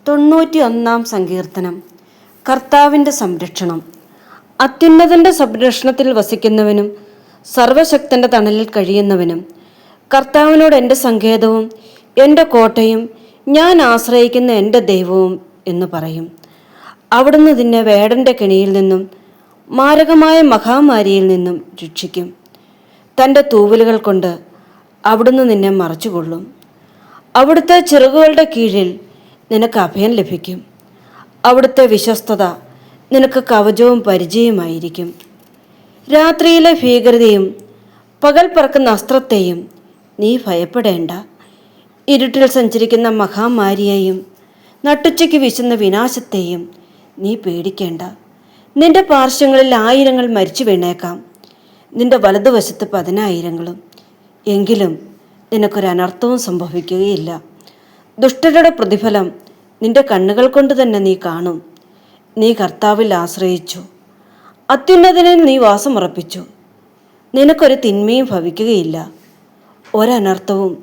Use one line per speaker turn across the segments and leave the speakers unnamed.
91 സങ്കീർത്തനം. കർത്താവിൻ്റെ സംരക്ഷണം. അത്യുന്നതൻ്റെ സംരക്ഷണത്തിൽ വസിക്കുന്നവനും സർവശക്തൻ്റെ തണലിൽ കഴിയുന്നവനും കർത്താവിനോട് എൻ്റെ സങ്കേതവും എൻ്റെ കോട്ടയും ഞാൻ ആശ്രയിക്കുന്ന എൻ്റെ ദൈവവും എന്ന് പറയും. അവിടുന്ന് നിന്നെ വേടൻ്റെ കെണിയിൽ നിന്നും മാരകമായ മഹാമാരിയിൽ നിന്നും രക്ഷിക്കും. തൻ്റെ തൂവലുകൾ കൊണ്ട് അവിടുന്ന് നിന്നെ മറച്ചുകൊള്ളും. അവിടുത്തെ ചിറകുകളുടെ കീഴിൽ നിനക്ക് അഭയം ലഭിക്കും. അവിടുത്തെ വിശ്വസ്തത നിനക്ക് കവചവും പരിചയമായിരിക്കും. രാത്രിയിലെ ഭീകരതയും പകൽ പറക്കുന്ന അസ്ത്രത്തെയും നീ ഭയപ്പെടേണ്ട. ഇരുട്ടിൽ സഞ്ചരിക്കുന്ന മഹാമാരിയെയും നട്ടുച്ചയ്ക്ക് വീശുന്ന വിനാശത്തെയും നീ പേടിക്കേണ്ട. നിന്റെ പാർശ്വങ്ങളിൽ 1000 മരിച്ചു വീണേക്കാം, നിന്റെ വലതുവശത്ത് 10,000. എങ്കിലും നിനക്കൊരനർത്ഥവും സംഭവിക്കുകയില്ല. ദുഷ്ടരുടെ പ്രതിഫലം നിന്റെ കണ്ണുകൾ കൊണ്ട് തന്നെ നീ കാണും. നീ കർത്താവിൽ ആശ്രയിച്ചു, അത്യുന്നതനിൽ നീ വാസമുറപ്പിച്ചു. നിനക്കൊരു തിന്മയും ഭവിക്കുകയില്ല, ഒരനർത്ഥവും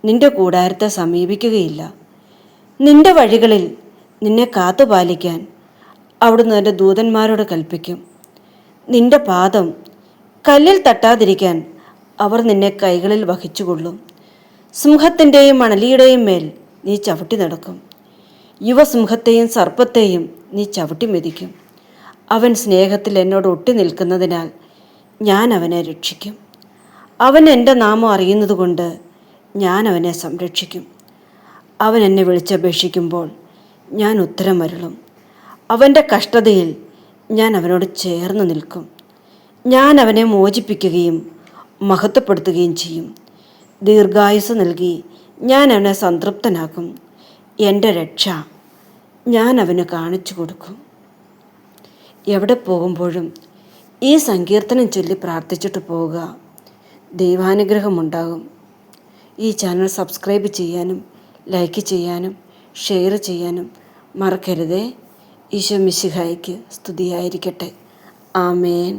നിന്റെ കൂടാരത്തെ സമീപിക്കുകയില്ല. നിന്റെ വഴികളിൽ നിന്നെ കാത്തുപാലിക്കാൻ അവിടുന്ന് എൻ്റെ ദൂതന്മാരോട് കൽപ്പിക്കും. നിന്റെ പാദം കല്ലിൽ തട്ടാതിരിക്കാൻ അവർ നിന്നെ കൈകളിൽ വഹിച്ചുകൊള്ളും. സിംഹത്തിൻ്റെയും മണലിയുടെയും മേൽ നീ ചവിട്ടി നടക്കും. യുവസിംഹത്തെയും സർപ്പത്തെയും നീ ചവിട്ടി മെതിക്കും. അവൻ സ്നേഹത്തിൽ എന്നോട് ഒട്ടി നിൽക്കുന്നതിനാൽ ഞാൻ അവനെ രക്ഷിക്കും. അവൻ എൻ്റെ നാമം അറിയുന്നതുകൊണ്ട് ഞാൻ അവനെ സംരക്ഷിക്കും. അവൻ എന്നെ വിളിച്ചപേക്ഷിക്കുമ്പോൾ ഞാൻ ഉത്തരമരുളും. അവൻ്റെ കഷ്ടതയിൽ ഞാൻ അവനോട് ചേർന്ന് നിൽക്കും. ഞാൻ അവനെ മോചിപ്പിക്കുകയും മഹത്വപ്പെടുത്തുകയും ചെയ്യും. ദീർഘായുസ് നൽകി ഞാൻ അവനെ സംതൃപ്തനാക്കും. എൻ്റെ രക്ഷ ഞാൻ അവന് കാണിച്ചു കൊടുക്കും. എവിടെ പോകുമ്പോഴും ഈ സങ്കീർത്തനം ചൊല്ലി പ്രാർത്ഥിച്ചിട്ട് പോവുക. ദൈവാനുഗ്രഹമുണ്ടാകും. ഈ ചാനൽ സബ്സ്ക്രൈബ് ചെയ്യാനും ലൈക്ക് ചെയ്യാനും ഷെയർ ചെയ്യാനും മറക്കരുതേ. ഈശോ മിശിഹായ്ക്ക് സ്തുതിയായിരിക്കട്ടെ. ആമേൻ.